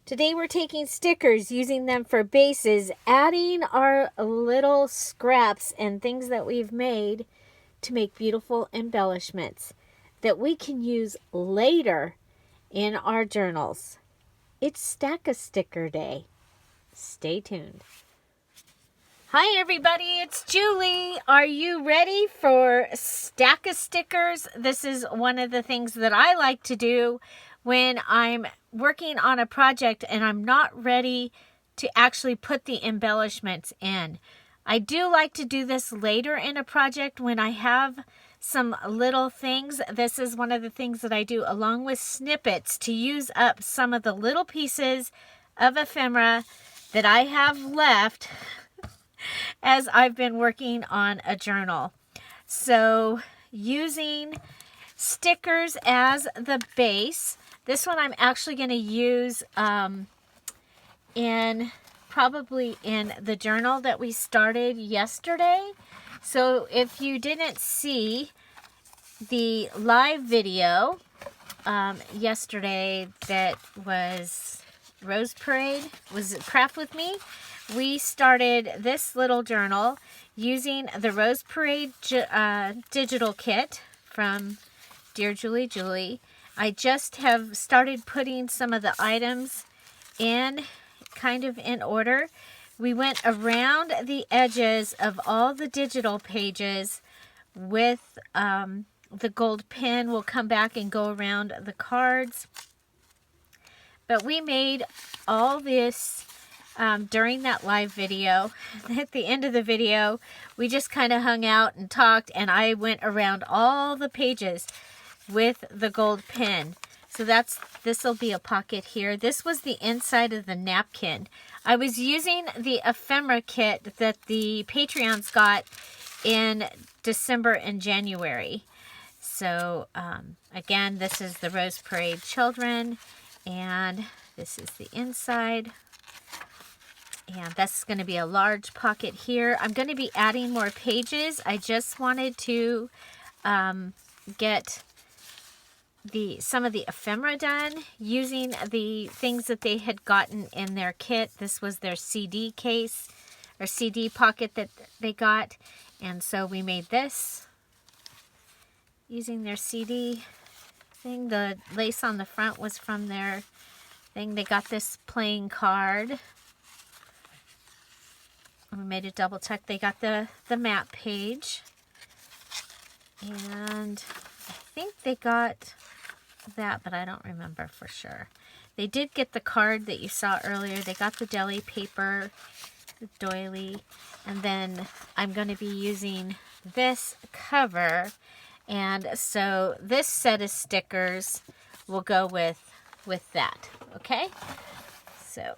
Today we're taking stickers, using them for bases, adding our little scraps and things that we've made to make beautiful embellishments that we can use later in our journals. It's Stack-a-Sticker Day. Stay tuned. Hi everybody, it's Julie. Are you ready for Stack-a-Stickers? This is one of the things that I like to do when I'm working on a project and I'm not ready to actually put the embellishments in. I do like to do this later in a project when I have some little things. This is one of the things that I do along with snippets to use up some of the little pieces of ephemera that I have left as I've been working on a journal. So using stickers as the base. This one I'm actually going to use probably in the journal that we started yesterday. So if you didn't see the live video yesterday that was Rose Parade, was it Craft With Me? We started this little journal using the Rose Parade digital kit from DearJulieJulie. I just have started putting some of the items in kind of in order. We went around the edges of all the digital pages with the gold pen. We'll come back and go around the cards. But we made all this during that live video. At the end of the video, we just kind of hung out and talked, and I went around all the pages with the gold pen. So this will be a pocket here. This was the inside of the napkin. I was using the ephemera kit that the Patreons got in December and January. So again, this is the Rose Parade Children, and this is the inside. And that's going to be a large pocket here. I'm going to be adding more pages. I just wanted to get some of the ephemera done using the things that they had gotten in their kit. This was their CD case or CD pocket that they got. And so we made this using their CD thing. The lace on the front was from their thing. They got this playing card. We made a double tuck. They got the map page. And I think they got that, but I don't remember for sure. They did get the card that you saw earlier. They got the deli paper, the doily, and then I'm going to be using this cover. And so this set of stickers will go with that, okay? So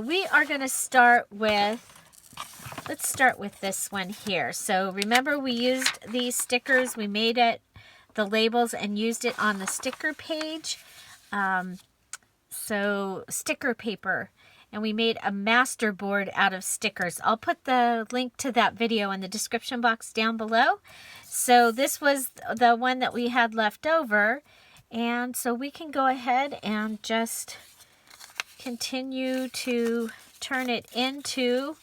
we are going to start with, let's start with this one here. So remember, we used these stickers. We made it, the labels, and used it on the sticker page. So sticker paper. And we made a master board out of stickers. I'll put the link to that video in the description box down below. So this was the one that we had left over. And so we can go ahead and just continue to turn it into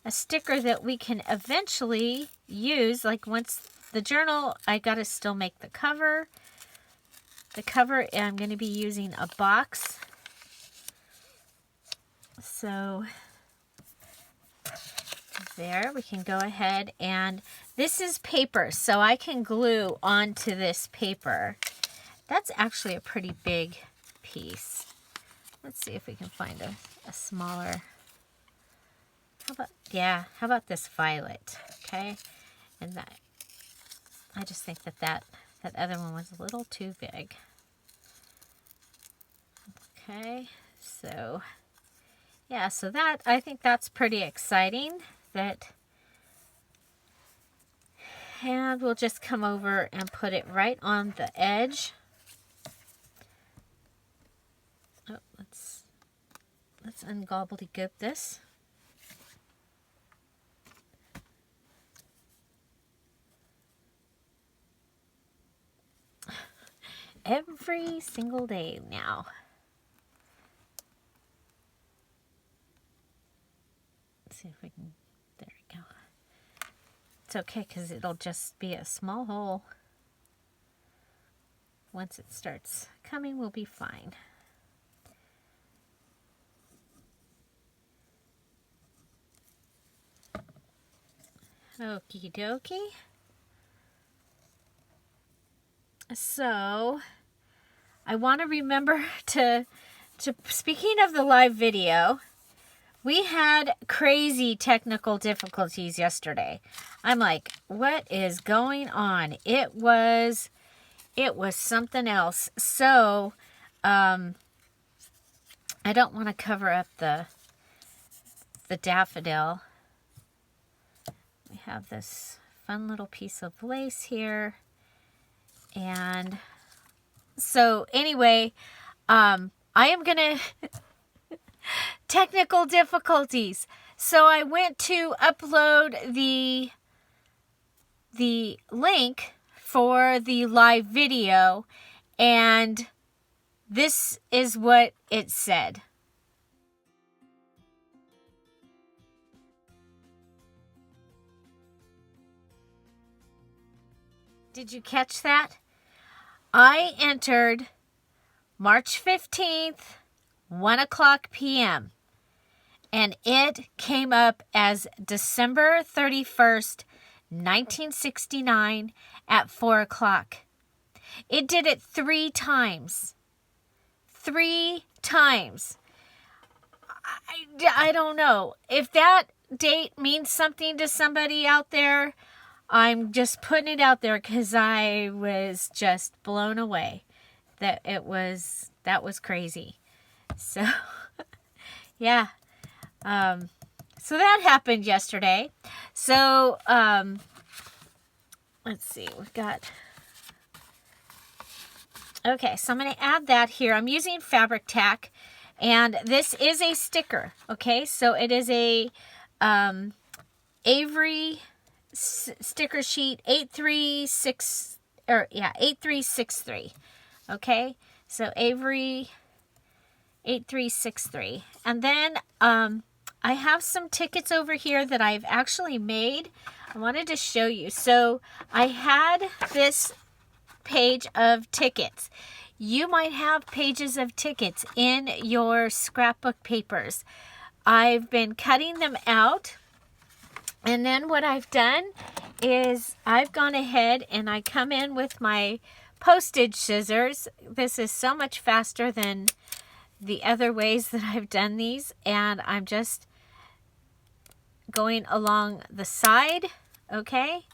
a sticker that we can eventually use. Like once the journal, I gotta still make the cover. The cover, I'm going to be using a box. So there, we can go ahead, and this is paper, so I can glue onto this paper. That's actually a pretty big piece. Let's see if we can find a smaller. How about this violet? Okay, and that, I just think that other one was a little too big. Okay, so yeah, so that, I think that's pretty exciting. And we'll just come over and put it right on the edge. Oh, let's ungobbledygook this. Every single day now. see if we can, there we go. It's okay because it'll just be a small hole. Once it starts coming, we'll be fine. Okie dokie. So, I want to remember to speaking of the live video, we had crazy technical difficulties yesterday. I'm like, what is going on? It was something else. So, I don't want to cover up the daffodil. We have this fun little piece of lace here. And so anyway, I am going to technical difficulties. So I went to upload the link for the live video, and this is what it said. Did you catch that? I entered March 15th, 1 o'clock p.m. and it came up as December 31st, 1969 at 4 o'clock. It did it 3 times. 3 times. I don't know. If that date means something to somebody out there, I'm just putting it out there because I was just blown away. That was crazy. So, yeah. So that happened yesterday. So, let's see. We've got... Okay, so I'm going to add that here. I'm using fabric tack, and this is a sticker. Okay, so it is a Avery sticker sheet 8363. Okay, so Avery 8363. And then I have some tickets over here that I've actually made. I wanted to show you. So I had this page of tickets. You might have pages of tickets in your scrapbook papers. I've been cutting them out. And then what I've done is I've gone ahead and I come in with my postage scissors. This is so much faster than the other ways that I've done these. And I'm just going along the side. Okay.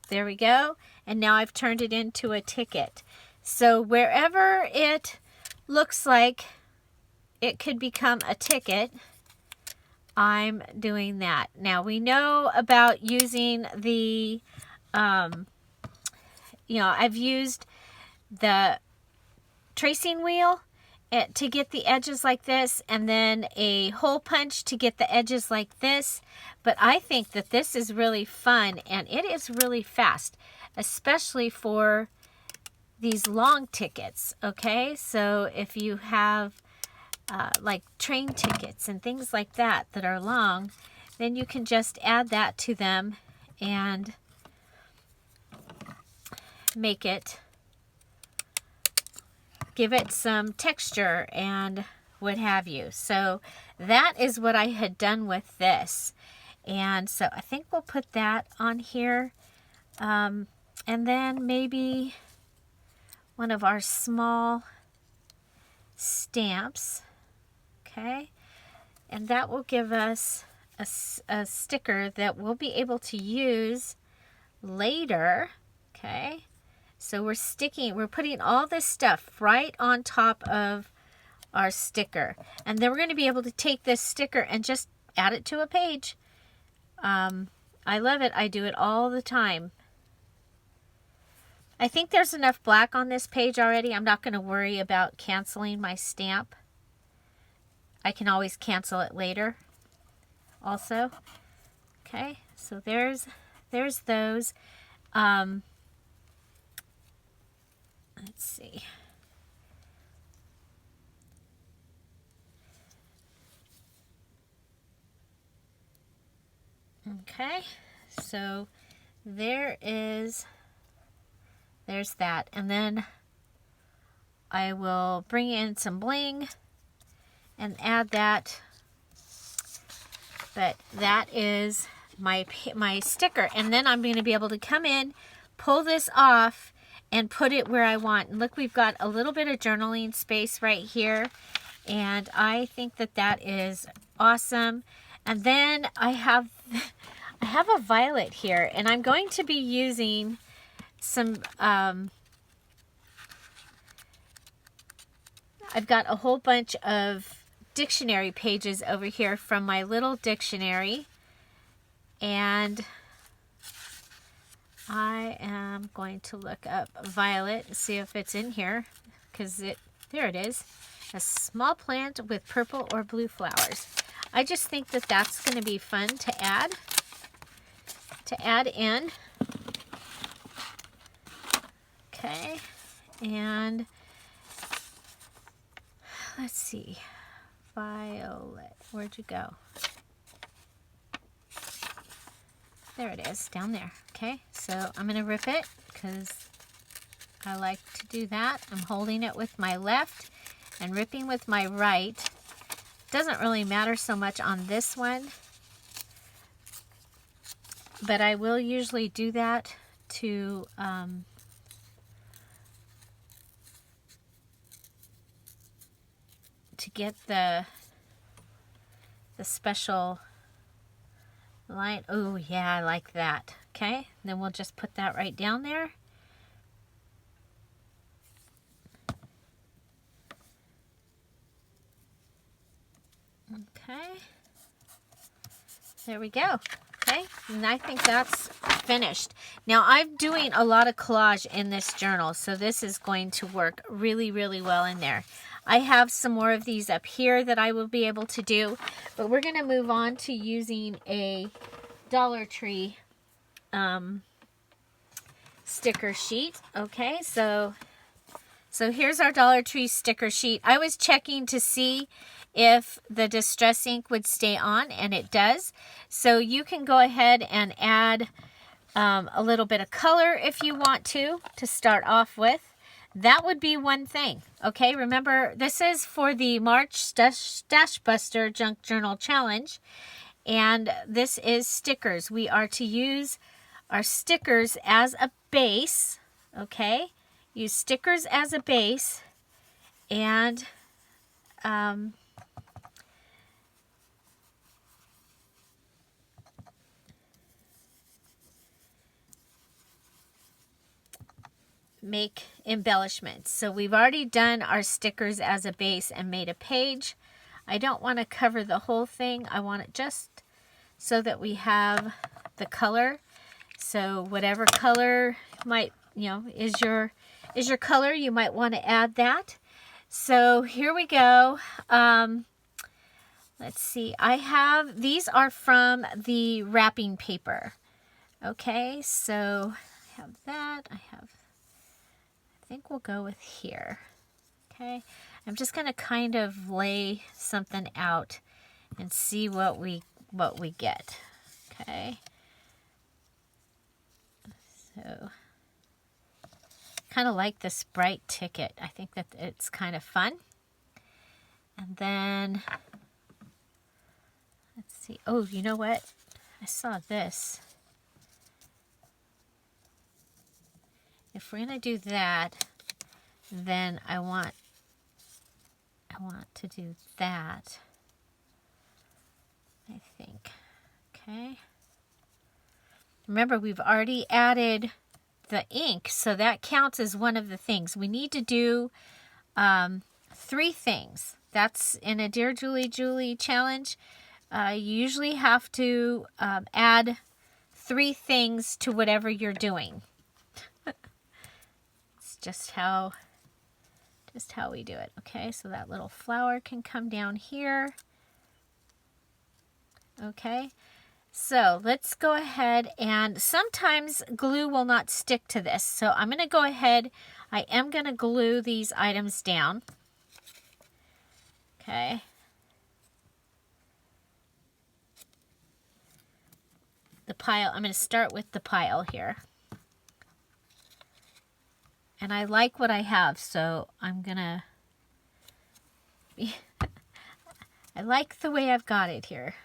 There we go. And now I've turned it into a ticket. So wherever it looks like it could become a ticket, I'm doing that. Now we know about using the, I've used the tracing wheel to get the edges like this, and then a hole punch to get the edges like this. But I think that this is really fun, and it is really fast, especially for these long tickets. Okay, so if you have like train tickets and things like that that are long, then you can just add that to them and make it, give it some texture and what have you. So that is what I had done with this. And so I think we'll put that on here. And then maybe one of our small stamps. Okay, and that will give us a sticker that we'll be able to use later. Okay, so we're putting all this stuff right on top of our sticker, and then we're going to be able to take this sticker and just add it to a page. I love it. I do it all the time. I think there's enough black on this page already. I'm not going to worry about canceling my stamp. I can always cancel it later also. Okay, so there's those. Let's see. Okay, so there's that. And then I will bring in some bling and add that. But that is my sticker. And then I'm going to be able to come in, pull this off, and put it where I want. And look, we've got a little bit of journaling space right here. And I think that that is awesome. And then I have a violet here, and I'm going to be using some, I've got a whole bunch of dictionary pages over here from my little dictionary, and I am going to look up violet and see if it's in here, because there it is, a small plant with purple or blue flowers. I just think that that's going to be fun to add in. Okay, and let's see, violet, where'd you go? There it is, down there. Okay, so I'm going to rip it because I like to do that. I'm holding it with my left and ripping with my right. Doesn't really matter so much on this one, but I will usually do that to get the special line. Oh yeah, I like that. Okay, then we'll just put that right down there. Okay, there we go. Okay, and I think that's finished. Now I'm doing a lot of collage in this journal, so this is going to work really, really well in there. I have some more of these up here that I will be able to do, but we're going to move on to using a Dollar Tree sticker sheet. Okay, so here's our Dollar Tree sticker sheet. I was checking to see if the distress ink would stay on, and it does. So you can go ahead and add a little bit of color if you want to start off with. That would be one thing. Okay, remember, this is for the March Stashbuster Junk Journal Challenge, and this is stickers. We are to use our stickers as a base. Okay, use stickers as a base, and make embellishments. So we've already done our stickers as a base and made a page. I don't want to cover the whole thing. I want it just so that we have the color. So whatever color might, is your color, you might want to add that. So here we go. Let's see. These are from the wrapping paper. Okay, so I have that. I think we'll go with here. Okay, I'm just going to kind of lay something out and see what we get. Okay, so kind of like this bright ticket. I think that it's kind of fun. And then let's see. Oh, you know what? I saw this. If we're going to do that, then I want to do that, I think. Okay. Remember, we've already added the ink, so that counts as one of the things. We need to do 3 things. That's in a Dear Julie Julie challenge. You usually have to add 3 things to whatever you're doing. Just how we do it. Okay, so that little flower can come down here. Okay, so let's go ahead, and sometimes glue will not stick to this, so I'm going to go ahead. I am going to glue these items down. Okay, the pile. I'm going to start with the pile here. And I like what I have, so I'm going to... I like the way I've got it here.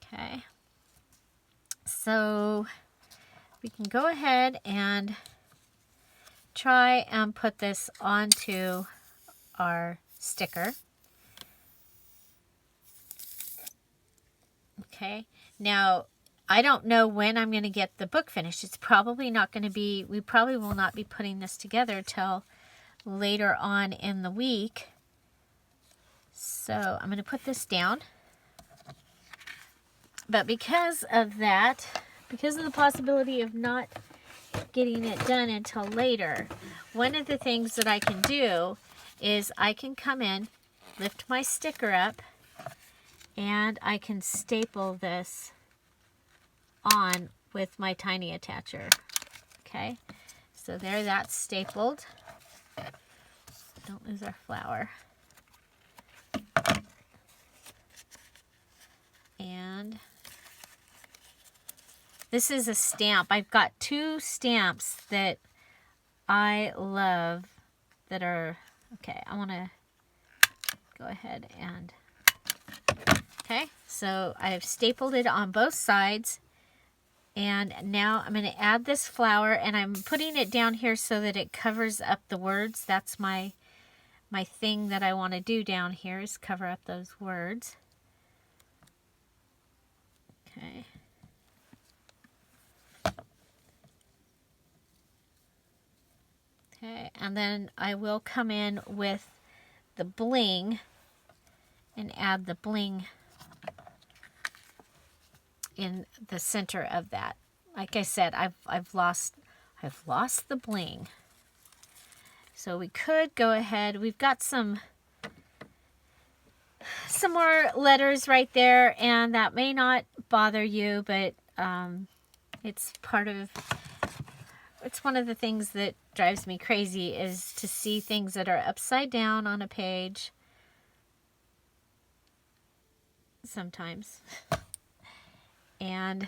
Okay. So we can go ahead and try and put this onto our sticker. Okay. Now, I don't know when I'm going to get the book finished. It's probably not going to be, we probably will not be putting this together till later on in the week. So I'm going to put this down. But because of that, because of the possibility of not getting it done until later, one of the things that I can do is I can come in, lift my sticker up, and I can staple this on with my tiny attacher. Okay, so there, that's stapled. Don't lose our flower. And this is a stamp. I've got 2 stamps that I love that are, okay, I want to go ahead and, okay, so I've stapled it on both sides. And now I'm going to add this flower, and I'm putting it down here so that it covers up the words. That's my thing that I want to do down here, is cover up those words. Okay. Okay, and then I will come in with the bling and add the bling in the center of that. Like I said, I've lost the bling. So we could go ahead. We've got some more letters right there, and that may not bother you, but it's one of the things that drives me crazy, is to see things that are upside down on a page sometimes. And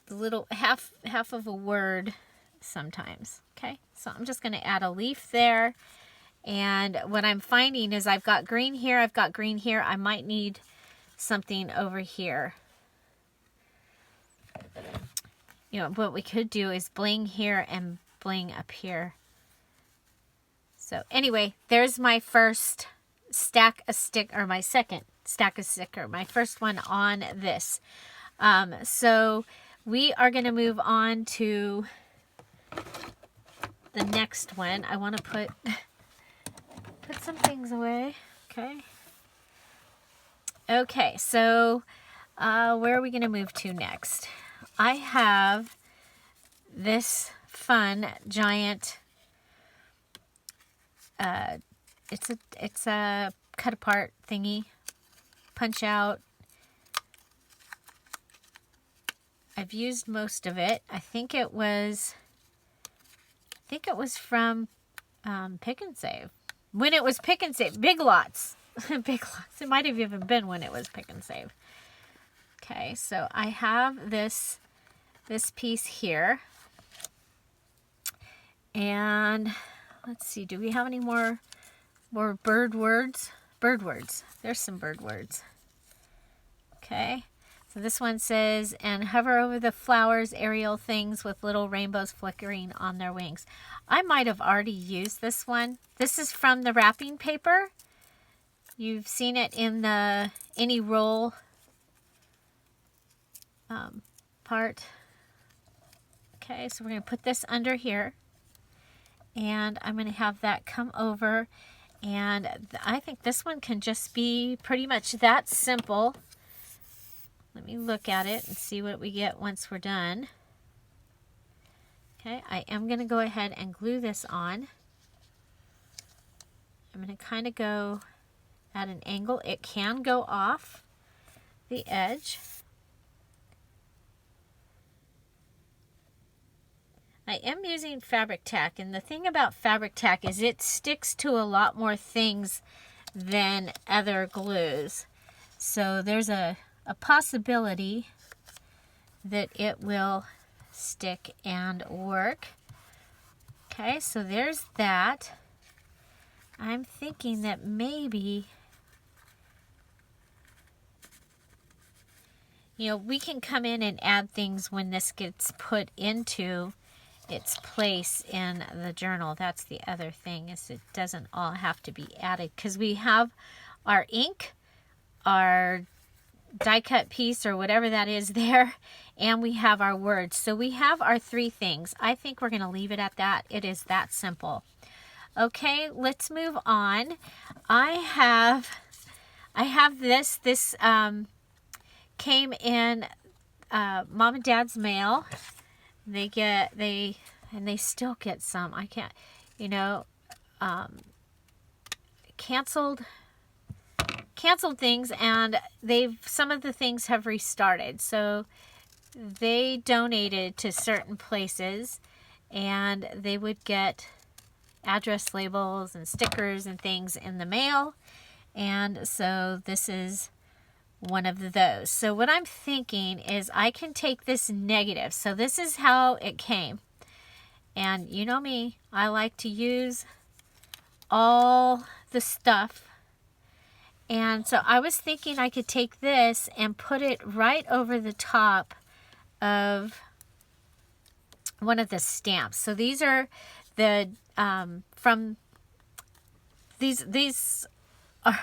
the little half of a word sometimes. Okay, so I'm just going to add a leaf there. And what I'm finding is I've got green here, I've got green here. I might need something over here. You know, what we could do is bling here and bling up here. So anyway, there's my first stack of stick, or my second stack of sticker, my first one on this. So we are going to move on to the next one. I want to put some things away. Okay, so where are we going to move to next? I have this fun giant, it's a cut apart thingy, punch out. I've used most of it. I think it was from Pick and Save. When it was Pick and Save, Big Lots. Big Lots. It might have even been when it was Pick and Save. Okay, so I have this piece here. And let's see, do we have any more bird words? Bird words. There's some bird words. Okay. So this one says, and hover over the flowers, aerial things with little rainbows flickering on their wings. I might have already used this one. This is from the wrapping paper. You've seen it in the any roll part. Okay, so we're going to put this under here. And I'm going to have that come over. And I think this one can just be pretty much that simple. Let me look at it and see what we get once we're done. Okay, I am going to go ahead and glue this on. I'm going to kind of go at an angle. It can go off the edge. I am using fabric tack, and the thing about fabric tack is it sticks to a lot more things than other glues. So there's a possibility that it will stick and work. Okay, so there's that. I'm thinking that maybe, you know, we can come in and add things when this gets put into its place in the journal. That's the other thing, is it doesn't all have to be added, because we have our ink, our die cut piece or whatever that is there, and we have our words. So we have our three things. I think we're going to leave it at that. It is that simple. Okay, let's move on. I have this came in Mom and Dad's mail. They still get some. I can't, you know, canceled things, and some of the things have restarted. So they donated to certain places, and they would get address labels and stickers and things in the mail. And so this is one of those. So what I'm thinking is I can take this negative. So this is how it came. And you know me, I like to use all the stuff. And so I was thinking I could take this and put it right over the top of one of the stamps. So these are the from these are,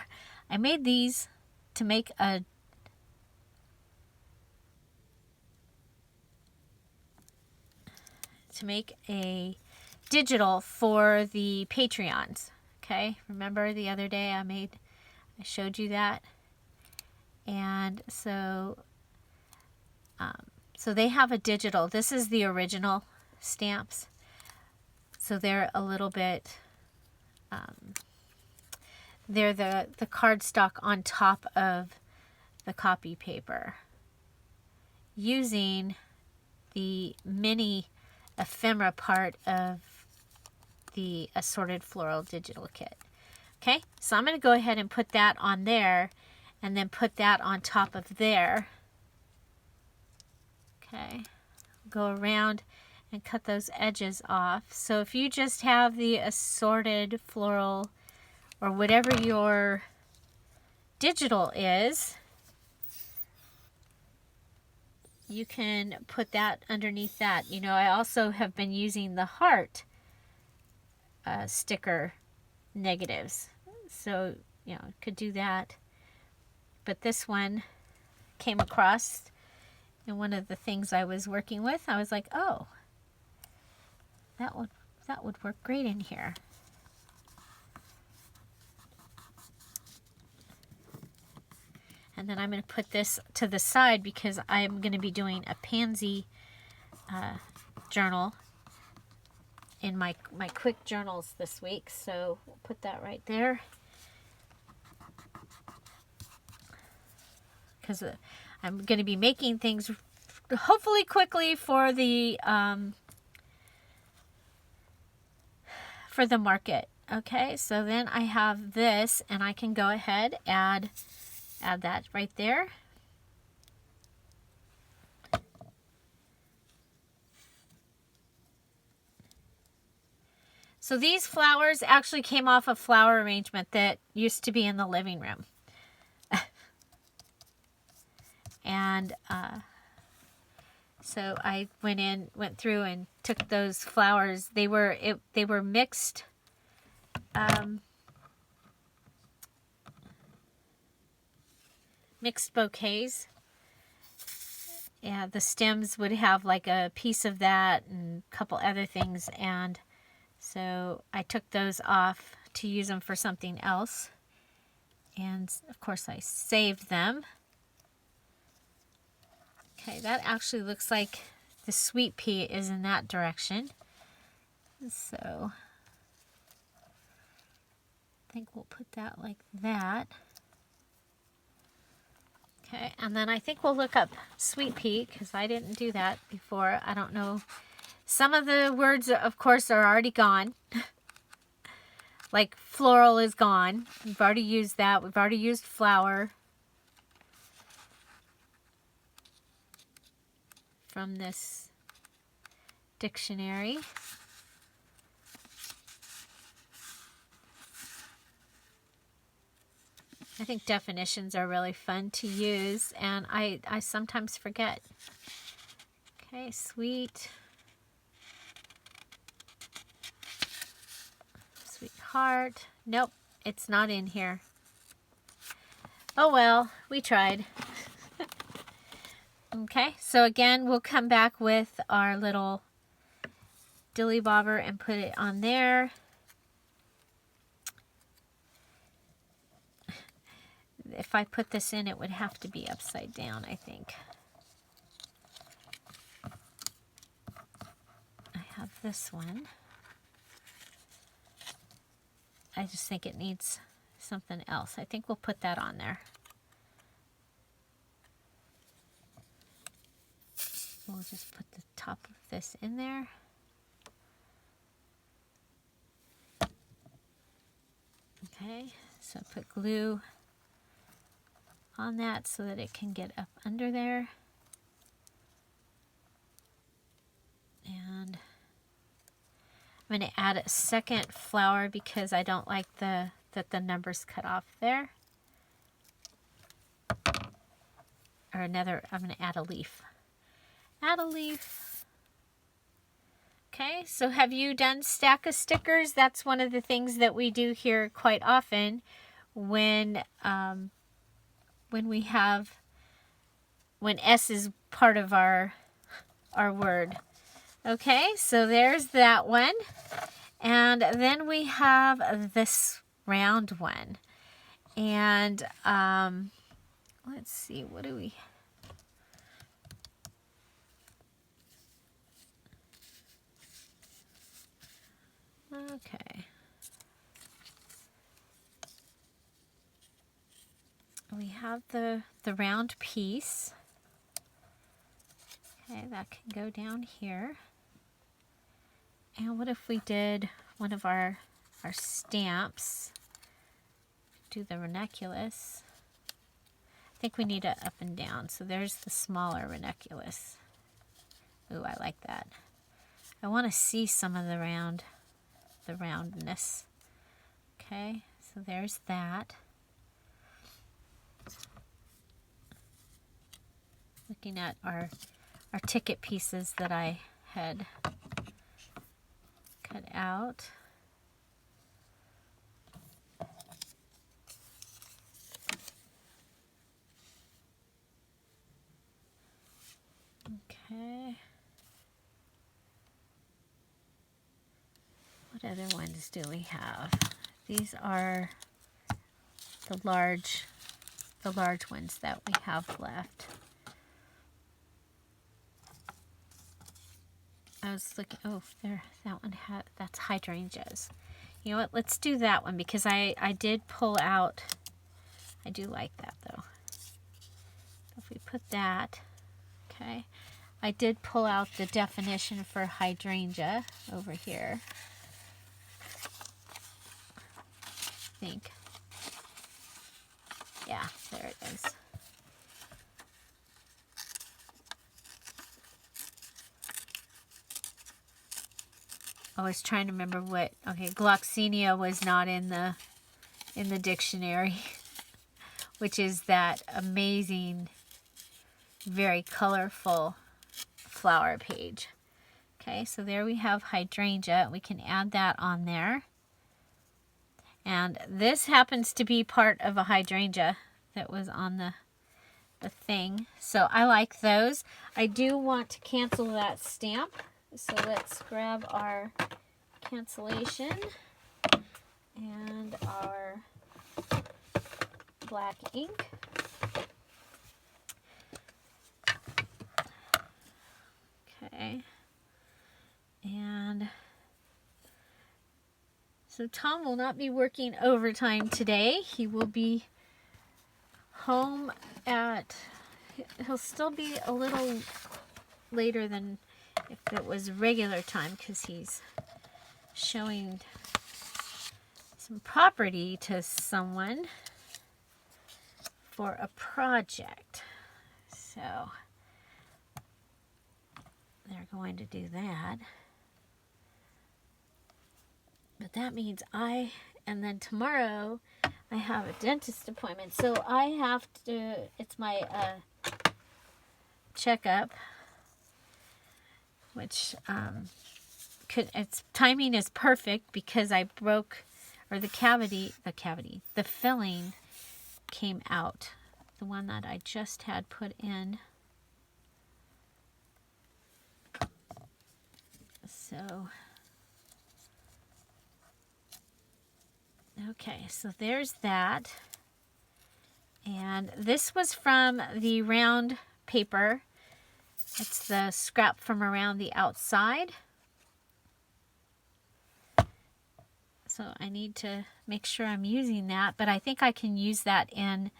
I made these to make a digital for the Patreons. Okay, remember the other day I showed you that. And so so they have a digital. This is the original stamps. So they're a little bit, they're the cardstock on top of the copy paper, using the mini ephemera part of the assorted floral digital kit. Okay, so I'm going to go ahead and put that on there, and then put that on top of there. Okay, go around and cut those edges off. So if you just have the assorted floral, or whatever your digital is, you can put that underneath that. You know, I also have been using the heart sticker negatives. So, you know, could do that. But this one came across in one of the things I was working with. I was like, oh, that would work great in here. And then I'm going to put this to the side because I'm going to be doing a pansy journal in my quick journals this week. So we'll put that right there. Because I'm going to be making things hopefully quickly for the market. Okay, so then I have this, and I can go ahead and add that right there. So these flowers actually came off a flower arrangement that used to be in the living room. And so I went through and took those flowers. They were mixed mixed bouquets. Yeah, the stems would have like a piece of that and a couple other things, and so I took those off to use them for something else. And of course I saved them. Okay, that actually looks like the sweet pea is in that direction. So I think we'll put that like that. Okay, and then I think we'll look up sweet pea because I didn't do that before. I don't know. Some of the words, of course, are already gone. Like floral is gone. We've already used that. We've already used flower. from this dictionary. I think definitions are really fun to use, and I sometimes forget. Okay, sweet. Sweetheart. Nope, it's not in here. Oh well, we tried. Okay, so again, we'll come back with our little dilly bobber and put it on there. If I put this in, it would have to be upside down, I think. I have this one. I just think it needs something else. I think we'll put that on there. We'll just put the top of this in there. Okay, so put glue on that so that it can get up under there. And I'm going to add a second flower because I don't like that the numbers cut off there. Or another, I'm going to add a leaf. Add a leaf. Okay, so have you done stack of stickers? That's one of the things that we do here quite often when S is part of our word. Okay, so there's that one. And then we have this round one. And let's see, what do we... Okay. We have the round piece. Okay, that can go down here. And what if we did one of our stamps? Do the ranunculus. I think we need it up and down. So there's the smaller ranunculus. Ooh, I like that. I want to see some of the roundness. Okay, so there's that. Looking at our ticket pieces that I had cut out. Okay. What other ones do we have? These are the large ones that we have left. I was looking, oh, there, that one that's hydrangeas. You know what, let's do that one because I did pull out, I do like that though. If we put that, okay, I did pull out the definition for hydrangea over here. I think. Yeah, there it is. I was trying to remember what, okay, Gloxinia was not in the dictionary, which is that amazing, very colorful flower page. Okay, so there we have hydrangea. We can add that on there. And this happens to be part of a hydrangea that was on the thing. So I like those. I do want to cancel that stamp. So let's grab our cancellation and our black ink. Okay. And so Tom will not be working overtime today. He will be home he'll still be a little later than if it was regular time because he's showing some property to someone for a project. So they're going to do that. But that means and then tomorrow I have a dentist appointment. So I have to, it's my checkup, which its timing is perfect because I broke, or the filling came out. The one that I just had put in. So, okay, so there's that. And this was from the round paper. It's the scrap from around the outside. So I need to make sure I'm using that, but I think I can use that in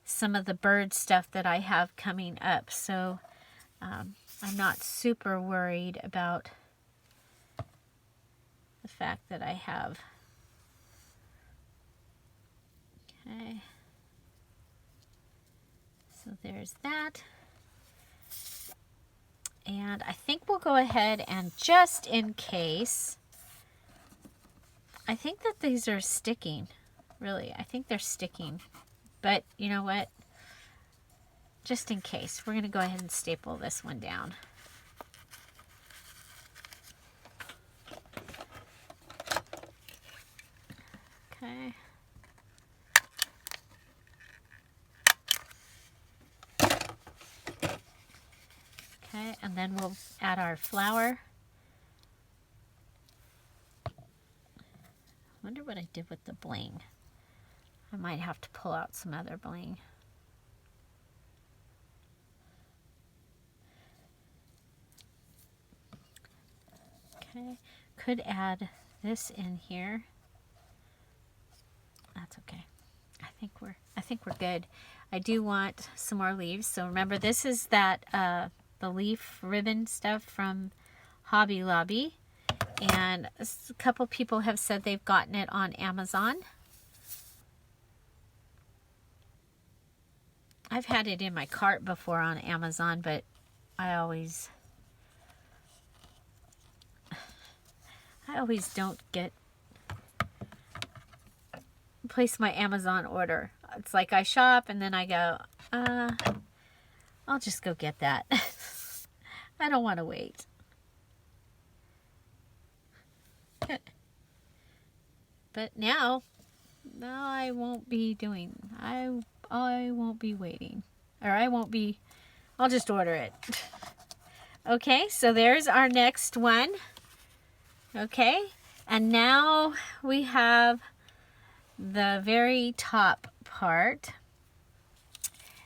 some of the bird stuff that I have coming up. So I'm not super worried about the fact that I have. Okay. So there's that. And I think we'll go ahead and, just in case, I think that these are sticking. Really, I think they're sticking. But you know what? Just in case, we're going to go ahead and staple this one down. Okay. Okay, and then we'll add our flower. Wonder what I did with the bling. I might have to pull out some other bling. Okay, could add this in here. That's okay. I think we're good. I do want some more leaves. So remember, this is that the leaf ribbon stuff from Hobby Lobby, and a couple people have said they've gotten it on Amazon. I've had it in my cart before on Amazon, but I always don't place my Amazon order. It's like I shop and then I go, I'll just go get that. I don't want to wait. But now I won't be doing, I won't be waiting. Or I'll just order it. Okay, so there's our next one. Okay, and now we have the very top part.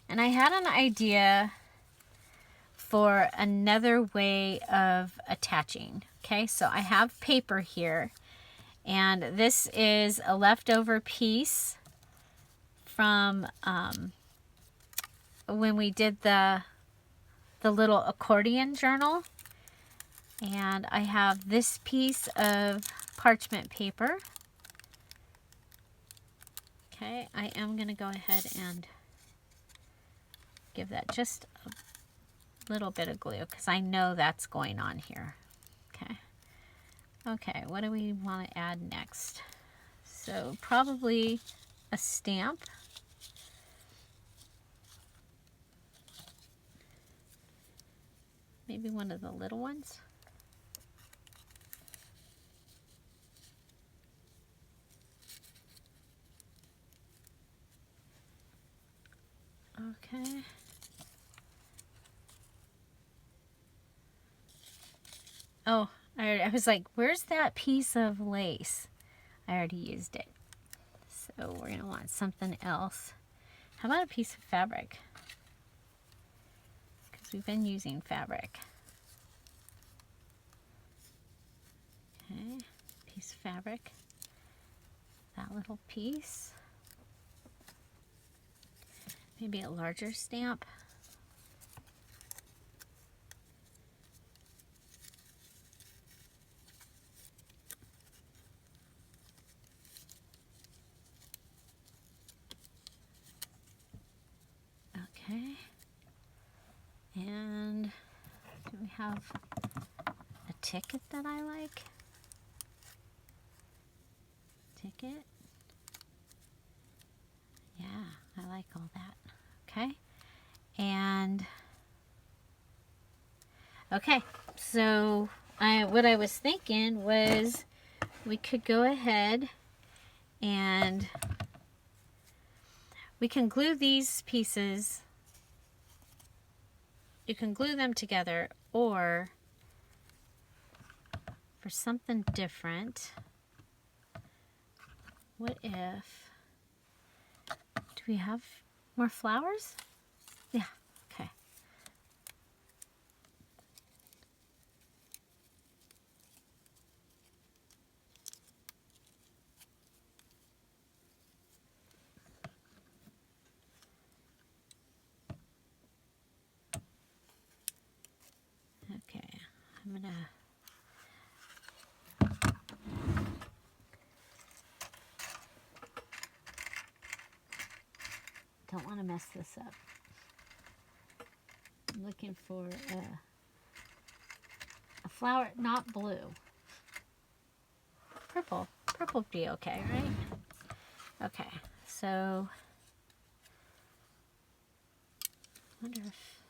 And I had an idea for another way of attaching. Okay, so I have paper here, and this is a leftover piece from when we did the little accordion journal. And I have this piece of parchment paper. Okay, I am going to go ahead and give that just a little bit of glue because I know that's going on here. Okay. Okay, what do we want to add next? So probably a stamp. Maybe one of the little ones. Okay. Oh, I was like, where's that piece of lace? I already used it. So we're going to want something else. How about a piece of fabric? Because we've been using fabric. Okay, piece of fabric. That little piece. Maybe a larger stamp. Okay. And do we have ticket that I like. Ticket. Yeah, I like all that. Okay. And okay, so what I was thinking was we could go ahead and we can glue these pieces. You can glue them together, or for something different, what if, do we have more flowers? Yeah, okay. Okay, I'm gonna don't want to mess this up. I'm looking for a flower, not blue. Purple. Purple would be okay, right? Okay, so I wonder if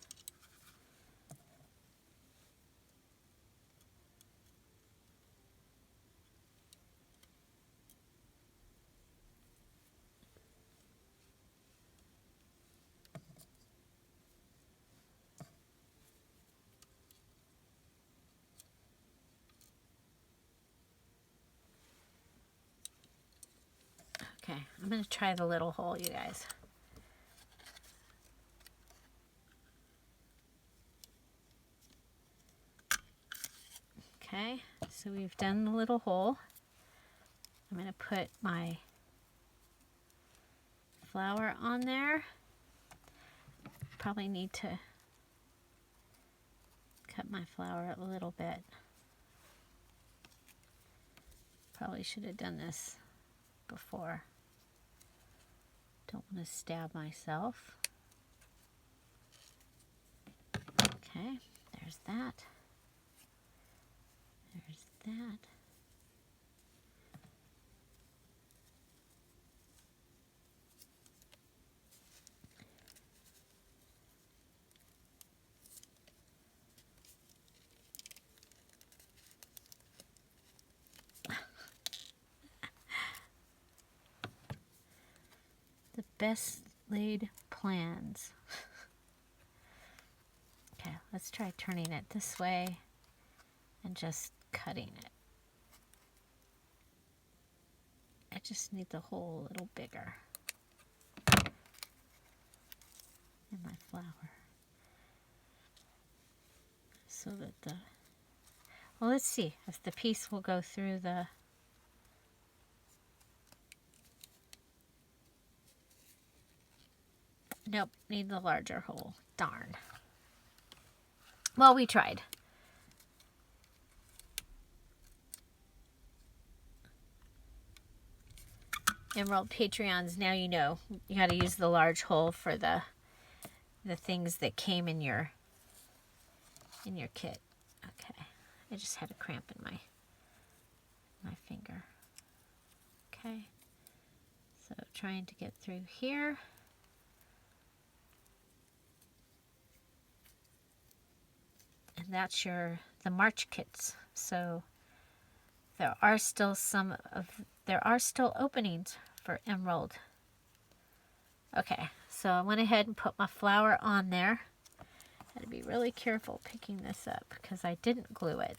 okay, I'm going to try the little hole, you guys. Okay, so we've done the little hole. I'm going to put my flower on there. Probably need to cut my flower a little bit. Probably should have done this before. Don't want to stab myself. Okay, there's that. There's that. The best laid plans. Okay, let's try turning it this way and just cutting it. I just need the hole a little bigger in my flower. So that the, well, let's see if the piece will go through the, nope, need the larger hole. Darn. Well, we tried. Emerald Patreons, now you know. You got to use the large hole for the things that came in your kit. Okay. I just had a cramp in my finger. Okay. So trying to get through here. And that's the March kits. So there are still openings for emerald. Okay, so I went ahead and put my flower on there. I had to be really careful picking this up because I didn't glue it.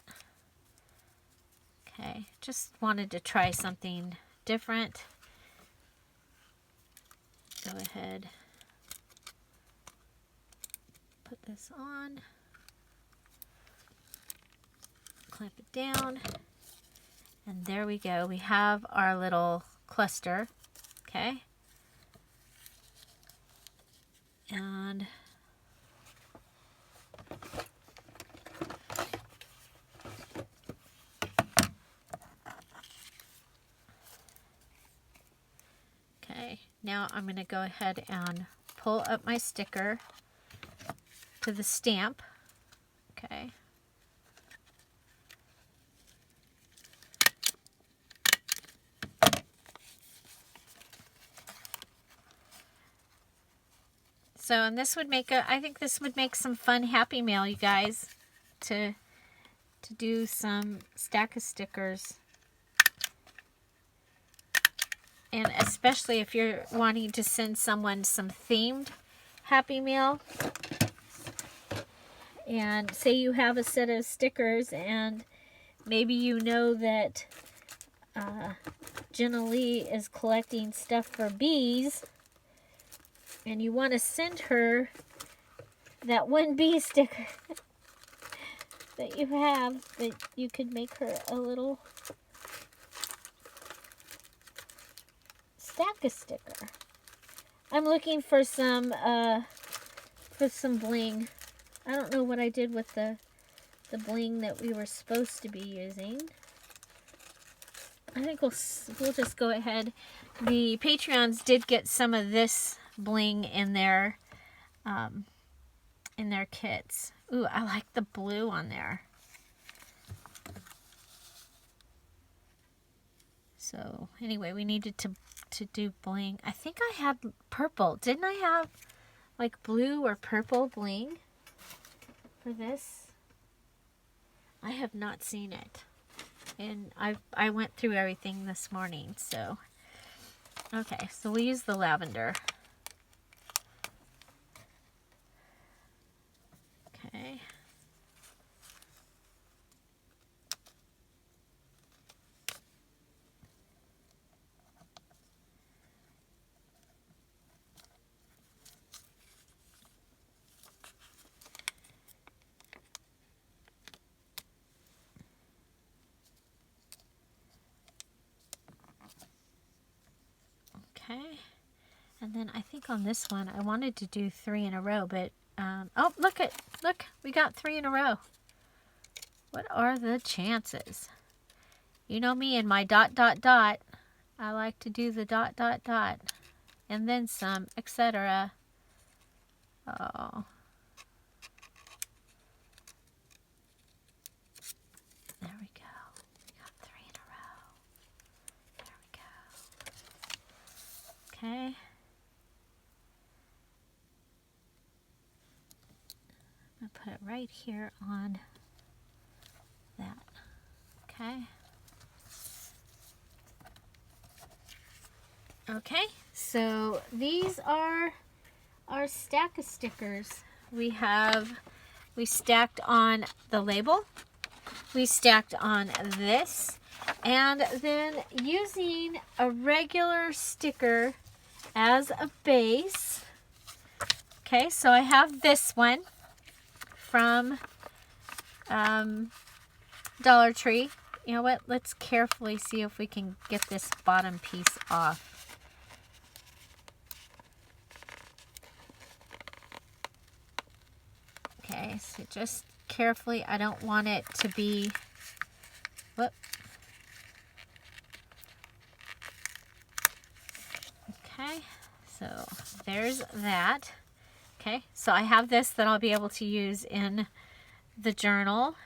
Okay, just wanted to try something different. Go ahead, put this on, clamp it down, and there we go. We have our little cluster, okay? And okay, now I'm going to go ahead and pull up my sticker to the stamp, okay? So, and this would make I think this would make some fun Happy Mail, you guys, to do some stack of stickers. And especially if you're wanting to send someone some themed Happy Mail. And say you have a set of stickers and maybe you know that Jenna Lee is collecting stuff for bees. And you want to send her that one bee sticker that you have, that you could make her a little stack of sticker. I'm looking for some bling. I don't know what I did with the bling that we were supposed to be using. I think we'll just go ahead. The Patreons did get some of this bling in their kits. Ooh, I like the blue on there. So anyway, we needed to do bling. I think I had purple. Didn't I have like blue or purple bling for this? I have not seen it. And I went through everything this morning, so. Okay, so we'll use the lavender. Okay. Okay, and then I think on this one I wanted to do 3 in a row, but oh, look, we got 3 in a row. What are the chances? You know me and my ... I like to do the ... and then some, etc. Oh. There we go. We got 3 in a row. There we go. Okay. I'm going to put it right here on that. Okay. Okay, so these are our stack of stickers. We stacked on the label, we stacked on this, and then using a regular sticker as a base. Okay, so I have this one from Dollar Tree. You know what? Let's carefully see if we can get this bottom piece off. Okay, so just carefully. I don't want it to be... Whoop. Okay, so there's that. Okay, so I have this that I'll be able to use in the journal.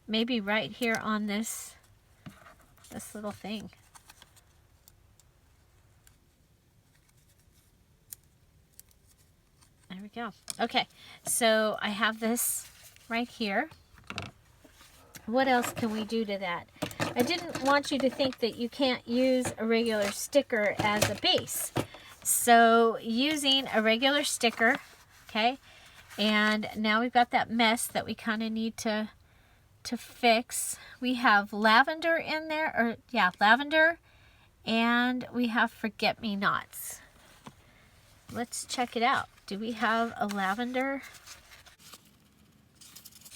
Maybe right here on this little thing. There we go. Okay, so I have this right here. What else can we do to that? I didn't want you to think that you can't use a regular sticker as a base. So using a regular sticker, okay, and now we've got that mess that we kind of need to fix. We have lavender in there, or yeah, lavender, and we have forget-me-nots. Let's check it out. Do we have a lavender?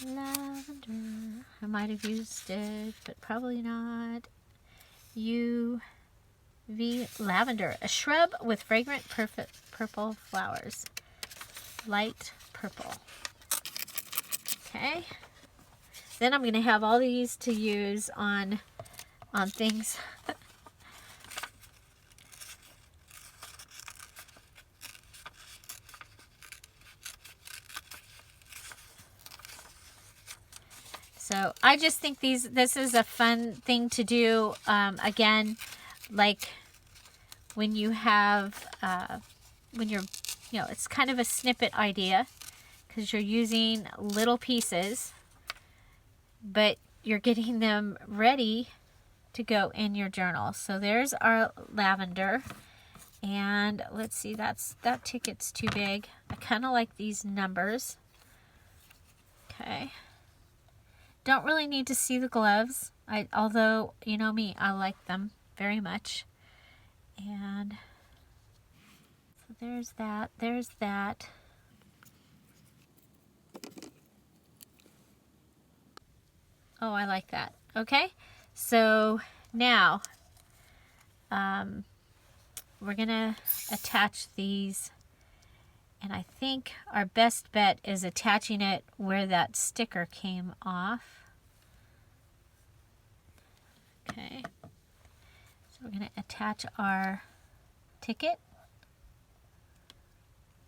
Lavender. I might have used it, but probably not. UV lavender. A shrub with fragrant purple flowers. Light purple. Okay. Then I'm going to have all these to use on things. So I just think this is a fun thing to do. Again, like when you have when you're you know, it's kind of a snippet idea because you're using little pieces, but you're getting them ready to go in your journal. So there's our lavender. And let's see, that ticket's too big. I kind of like these numbers. Okay. Don't really need to see the gloves. Although, you know me, I like them very much. And so there's that. There's that. Oh, I like that. Okay. So now, we're going to attach these, and I think our best bet is attaching it where that sticker came off. Okay, so we're going to attach our ticket,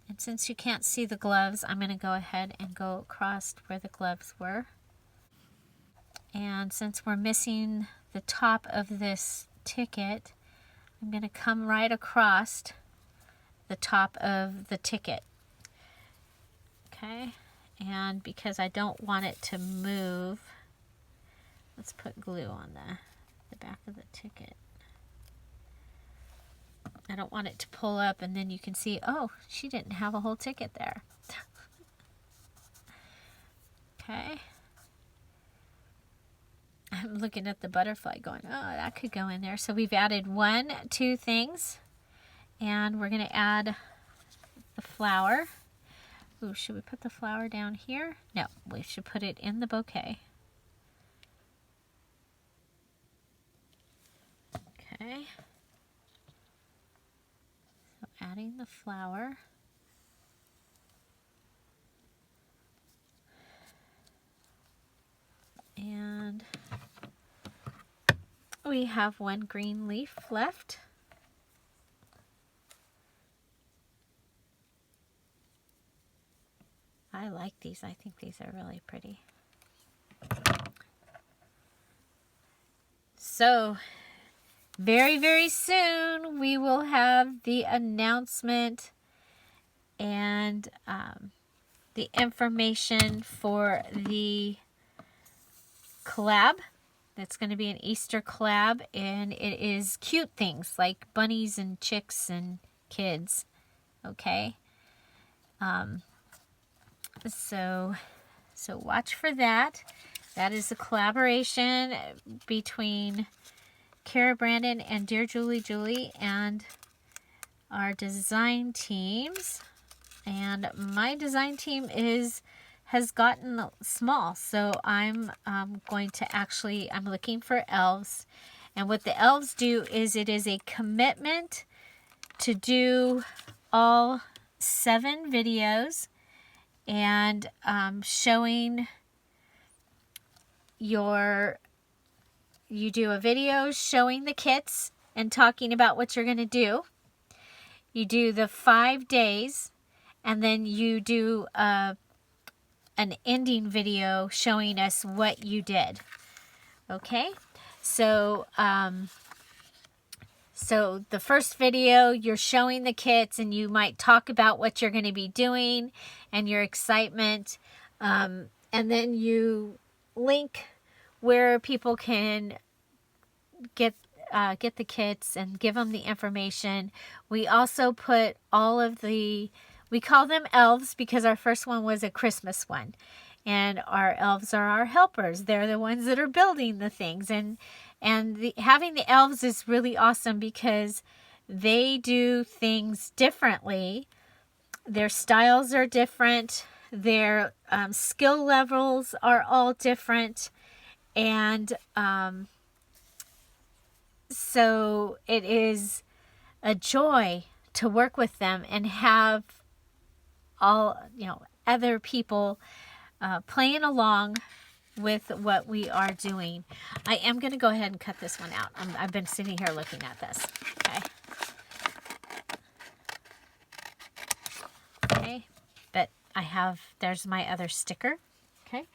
and since you can't see the gloves, I'm going to go ahead and go across where the gloves were. And since we're missing the top of this ticket, I'm going to come right across the top of the ticket. Okay, and because I don't want it to move, let's put glue on the back of the ticket. I don't want it to pull up and then you can see, oh, she didn't have a whole ticket there. Okay. I'm looking at the butterfly going, oh, that could go in there. So we've added 1, 2 things. And we're going to add the flower. Ooh, should we put the flower down here? No, we should put it in the bouquet. Okay. So adding the flower. And we have 1 green leaf left. I like these. I think these are really pretty. So, very, very soon we will have the announcement and the information for the collab. That's going to be an Easter collab, and it is cute things like bunnies and chicks and kids. Okay. So watch for that. That is a collaboration between Kara Brandon and Dear Julie Julie and our design teams. And my design team has gotten small, so I'm going to actually, I'm looking for elves. And what the elves do is it is a commitment to do all 7 videos and showing you do a video showing the kits and talking about what you're going to do. You do the 5 days, and then you do an ending video showing us what you did. Okay, so so the first video, you're showing the kits and you might talk about what you're going to be doing and your excitement. And then you link where people can get the kits and give them the information. We also put all of we call them elves because our first one was a Christmas one. And our elves are our helpers. They're the ones that are building the things. And having the elves is really awesome because they do things differently. Their styles are different. Their skill levels are all different. And so it is a joy to work with them and have all, other people playing along with what we are doing. I am going to go ahead and cut this one out. I've been sitting here looking at this. Okay, but there's my other sticker. Okay.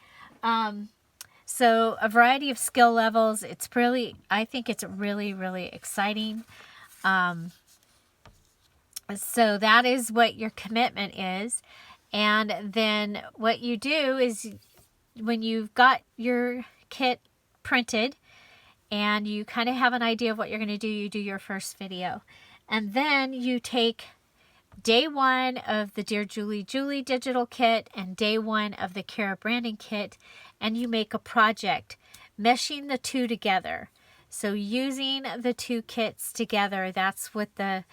So a variety of skill levels. I think it's really, really exciting. So that is what your commitment is. And then what you do is when you've got your kit printed and you kind of have an idea of what you're going to do, you do your first video. And then you take day one of the DearJulieJulie digital kit and day one of the Cara branding kit, and you make a project, meshing the two together. So using the two kits together, that's what the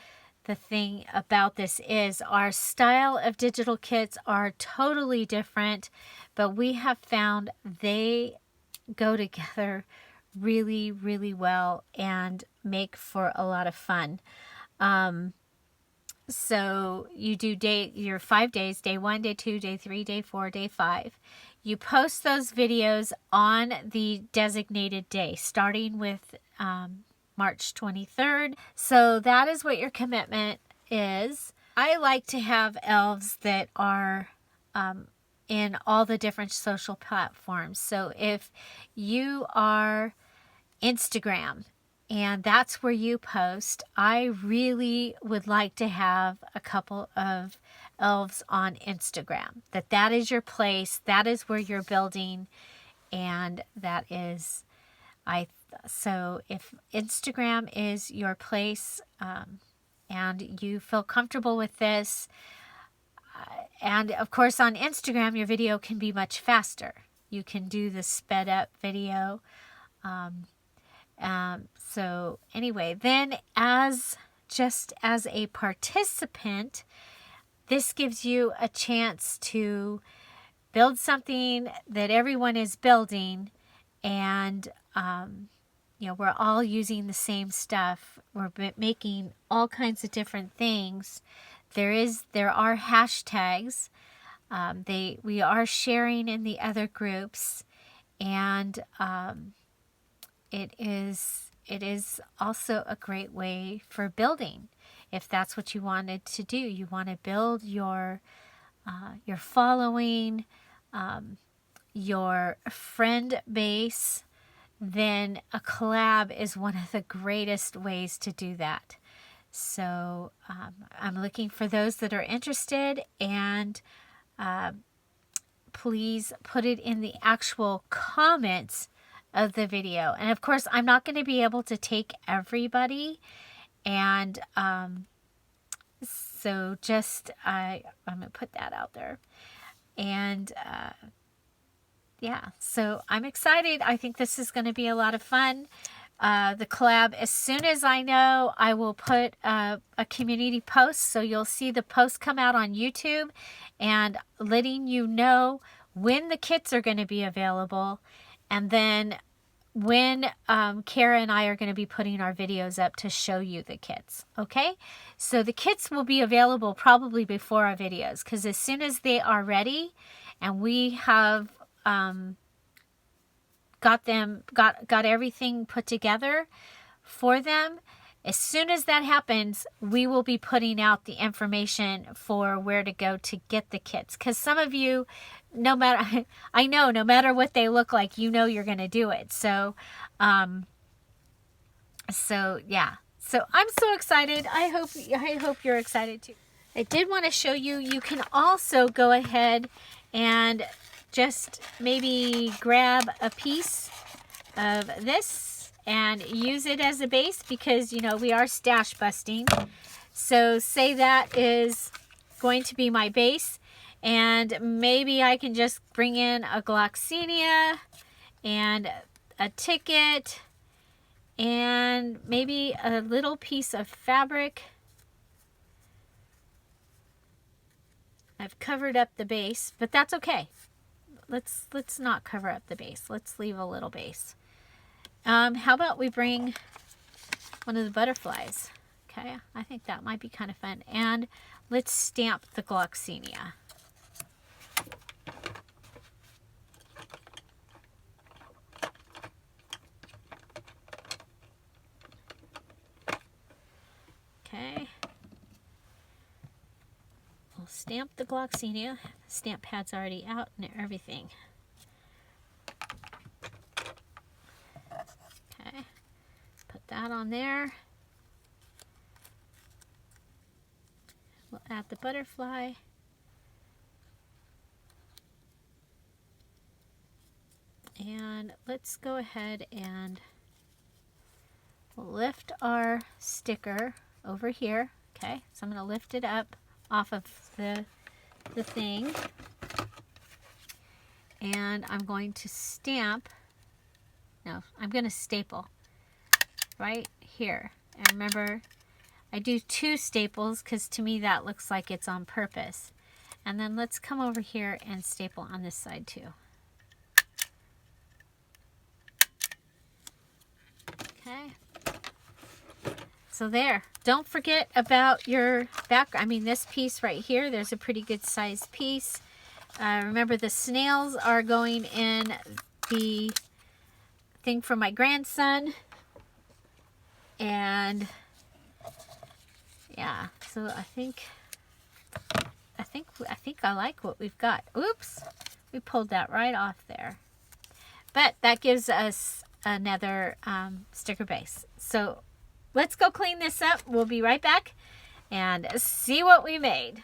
thing about this is. Our style of digital kits are totally different, but we have found they go together really, really well and make for a lot of fun. So you do your 5 days, day 1, day 2, day 3, day 4, day 5. You post those videos on the designated day, starting with March 23rd. So that is what your commitment is. I like to have elves that are in all the different social platforms. So if you are Instagram and that's where you post, I really would like to have a couple of elves on Instagram. That is your place, that is where you're building, and that is, so if Instagram is your place, and you feel comfortable with this, and of course on Instagram your video can be much faster. You can do the sped up video. So anyway, then just as a participant, this gives you a chance to build something that everyone is building, and we're all using the same stuff. We're making all kinds of different things. There are hashtags. We are sharing in the other groups, and it is also a great way for building. If that's what you wanted to do, you want to build your following, your friend base, then a collab is one of the greatest ways to do that. So I'm looking for those that are interested, and please put it in the actual comments of the video. And of course, I'm not going to be able to take everybody, and so just I'm going to put that out there. And yeah, so I'm excited. I think this is going to be a lot of fun. The collab, as soon as I know, I will put a community post, so you'll see the post come out on YouTube and letting you know when the kits are going to be available, and then when Cara and I are going to be putting our videos up to show you the kits. Okay, so the kits will be available probably before our videos, because as soon as they are ready and we have got everything put together for them, as soon as that happens, we will be putting out the information for where to go to get the kits. Because some of you, no matter what they look like, you're going to do it. So, yeah. So I'm so excited. I hope you're excited too. I did want to show you. You can also go ahead and just maybe grab a piece of this and use it as a base, because we are stash busting. So say that is going to be my base, and maybe I can just bring in a gloxinia and a ticket and maybe a little piece of fabric. I've covered up the base, but that's okay. Let's not cover up the base. Let's leave a little base. How about we bring one of the butterflies? Okay, I think that might be kind of fun. And let's stamp the gloxinia. Okay. We'll stamp the gloxinia. Stamp pad's already out and everything. Okay. Put that on there. We'll add the butterfly. And let's go ahead and lift our sticker over here. Okay, so I'm going to lift it up off of the thing. And I'm going to stamp. No, I'm going to staple right here. And remember, I do 2 staples because to me that looks like it's on purpose. And then let's come over here and staple on this side too. Okay. So there. Don't forget about your back. I mean, this piece right here, there's a pretty good sized piece. Remember, the snails are going in the thing for my grandson. And yeah, so I think I like what we've got. Oops, we pulled that right off there. But that gives us another sticker base. So let's go clean this up. We'll be right back and see what we made.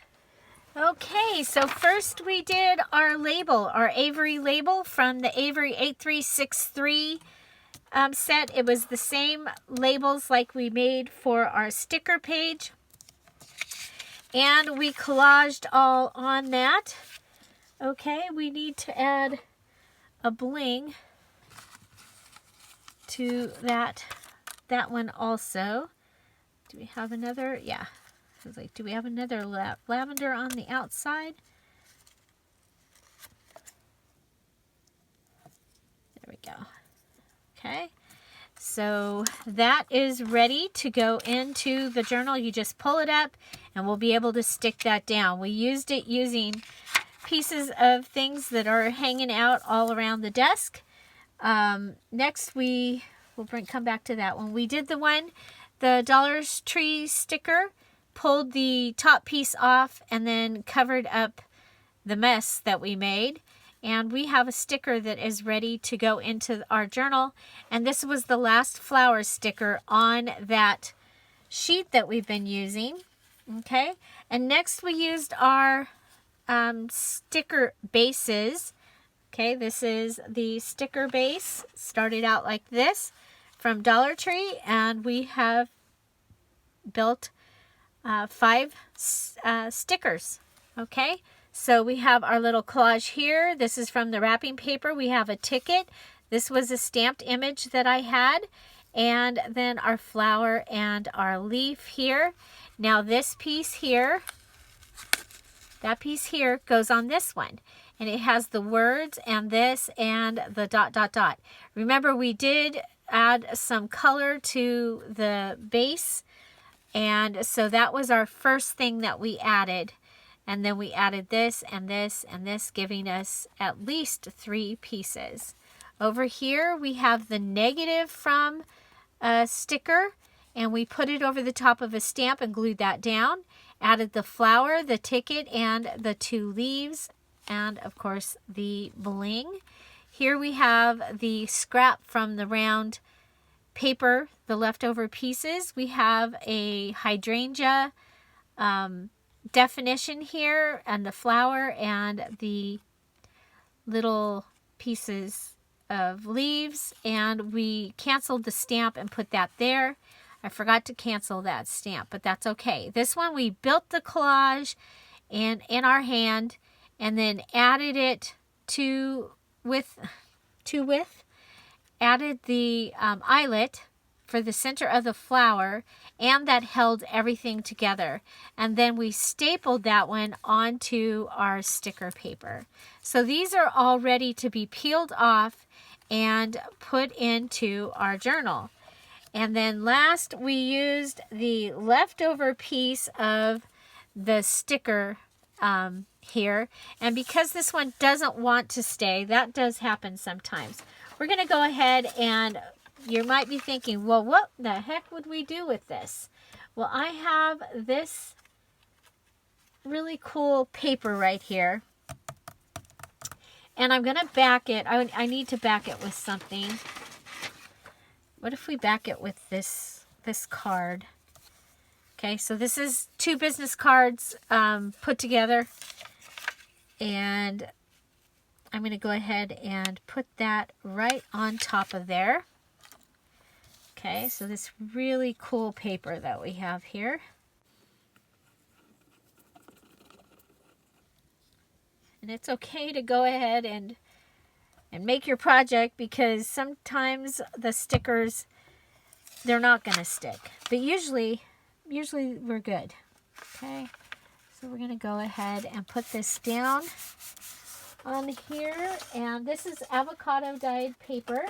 Okay, so first we did our label, our Avery label from the Avery 8363 set. It was the same labels like we made for our sticker page. And we collaged all on that. Okay, we need to add a bling to that one also. Do we have another? Yeah. I was like, do we have another lavender on the outside? There we go. Okay. So that is ready to go into the journal. You just pull it up and we'll be able to stick that down. We used it using pieces of things that are hanging out all around the desk. Next we'll come back to that one. We did the Dollar Tree sticker, pulled the top piece off and then covered up the mess that we made. And we have a sticker that is ready to go into our journal. And this was the last flower sticker on that sheet that we've been using. Okay. And next we used our sticker bases. Okay. This is the sticker base. Started out like this from Dollar Tree. And we have built 5 stickers. Okay. So we have our little collage here. This is from the wrapping paper. We have a ticket. This was a stamped image that I had. And then our flower and our leaf here. Now this piece here, that piece here goes on this one. And it has the words and this and the ... Remember, we did add some color to the base. And so that was our first thing that we added. And then we added this and this and this, giving us at least 3 pieces. Over here, we have the negative from a sticker, and we put it over the top of a stamp and glued that down. Added the flower, the ticket, and the 2 leaves, and of course the bling. Here we have the scrap from the round paper, the leftover pieces. We have a hydrangea definition here, and the flower and the little pieces of leaves, and we canceled the stamp and put that there. I forgot to cancel that stamp, but that's okay. This one we built the collage in our hand and then added it added the eyelet for the center of the flower, and that held everything together. And then we stapled that one onto our sticker paper. So these are all ready to be peeled off and put into our journal. And then last, we used the leftover piece of the sticker here. And because this one doesn't want to stay, that does happen sometimes. We're going to go ahead and you might be thinking, well, what the heck would we do with this? Well, I have this really cool paper right here. And I'm going to back it. I need to back it with something. What if we back it with this card? Okay, so this is 2 business cards put together. And I'm going to go ahead and put that right on top of there. Okay, so this really cool paper that we have here. And it's okay to go ahead and make your project, because sometimes the stickers, they're not going to stick. But usually we're good. Okay, so we're going to go ahead and put this down on here. And this is avocado dyed paper.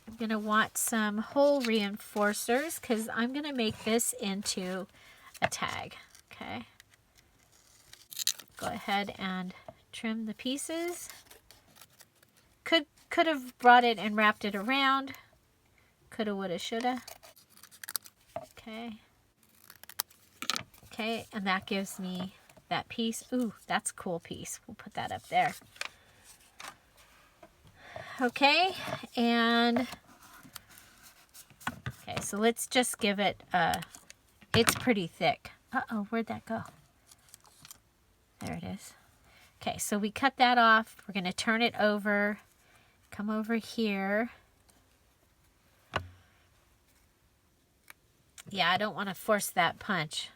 I'm going to want some hole reinforcers because I'm going to make this into a tag. Okay. Go ahead and trim the pieces. Could have brought it and wrapped it around. Coulda, woulda, shoulda. Okay. Okay, and that gives me that piece. Ooh, that's a cool piece. We'll put that up there. Okay, and okay, so let's just give it it's pretty thick. Uh-oh, where'd that go? There it is. Okay, so we cut that off. We're going to turn it over. Come over here. Yeah, I don't want to force that punch.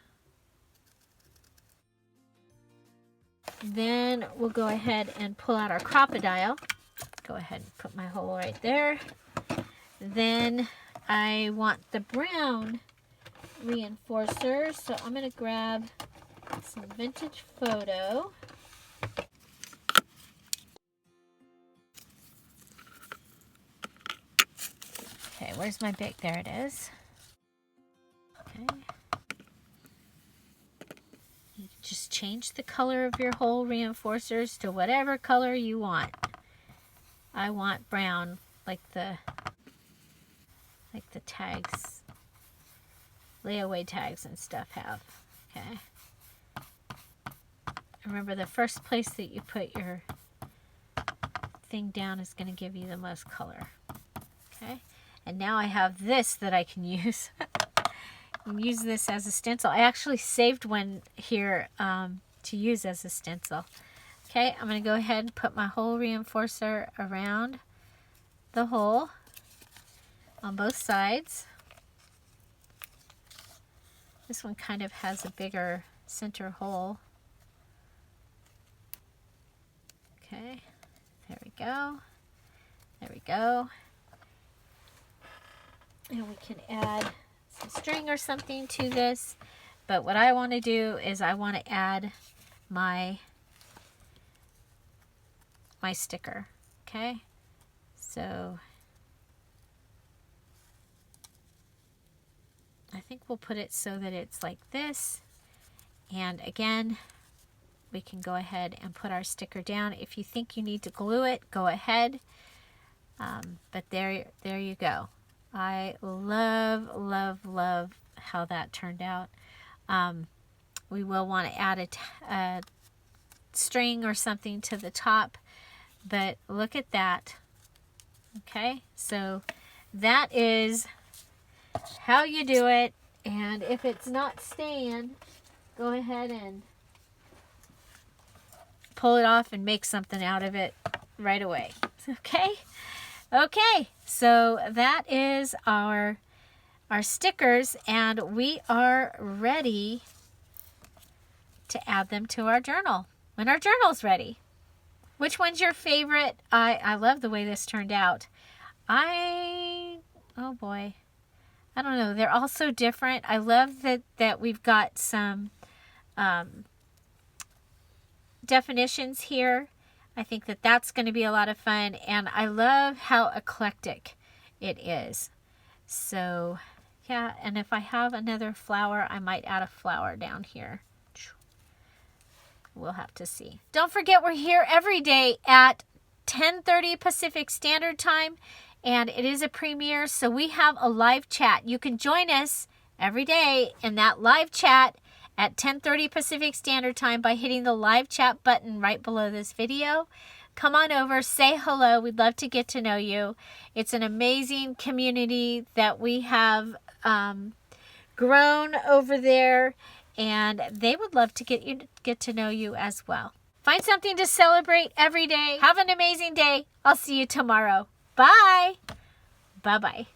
Then we'll go ahead and pull out our crocodile. Go ahead and put my hole right there. Then I want the brown reinforcer, so I'm going to grab some vintage photo. Okay, where's my big? There it is. Okay. You just change the color of your hole reinforcers to whatever color you want. I want brown, like the tags, layaway tags and stuff have. Okay. Remember, the first place that you put your thing down is going to give you the most color. Okay. And now I have this that I can use. I can use this as a stencil. I actually saved one here to use as a stencil. Okay, I'm going to go ahead and put my hole reinforcer around the hole on both sides. This one kind of has a bigger center hole. Okay, there we go. There we go. And we can add some string or something to this. But what I want to do is I want to add my sticker. Okay, so I think we'll put it so that it's like this. And again, we can go ahead and put our sticker down. If you think you need to glue it, go ahead. But there you go. I love, love, love how that turned out. We will want to add a string or something to the top, but look at that. Okay, so that is how you do it. And if it's not staying, go ahead and pull it off and make something out of it right away. Okay. Okay, so that is our stickers, and we are ready to add them to our journal when our journal's ready. Which one's your favorite? I love the way this turned out. Oh boy, I don't know. They're all so different. I love that we've got some definitions here. I think that's going to be a lot of fun, and I love how eclectic it is. So, yeah, and if I have another flower, I might add a flower down here. We'll have to see. Don't forget, we're here every day at 10:30 Pacific Standard Time, and it is a premiere, so we have a live chat. You can join us every day in that live chat at 10:30 Pacific Standard Time by hitting the live chat button right below this video. Come on over, say hello. We'd love to get to know you. It's an amazing community that we have grown over there, and they would love to get to know you as well. Find something to celebrate every day. Have an amazing day. I'll see you tomorrow. Bye. Bye-bye.